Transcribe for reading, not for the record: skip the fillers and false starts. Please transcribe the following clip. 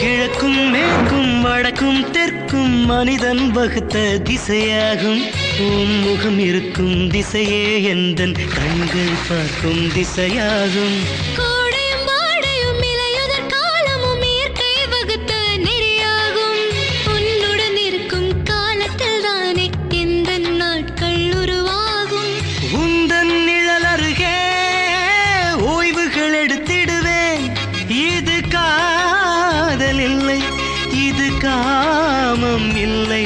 கிழக்கும் மேற்கும் வடக்கும் தெற்கும் மனிதன் வகுத்த திசையாகும். உன் முகம் இருக்கும் திசையே எந்தன் கண்கள் பார்க்கும் திசையாகும். கோடையும் வாடையும் இலையுதிர் காலமும் இயற்கை வகுத்த நெறியாகும். உன்னுடன் இருக்கும் காலத்தில் தானே எந்த நாட்கள் உருவாகும். உந்தன் நிழல் அருகே ஓய்வுகள் எடுத்திடுவேன். இது காதல் இல்லை, இது காமம் இல்லை.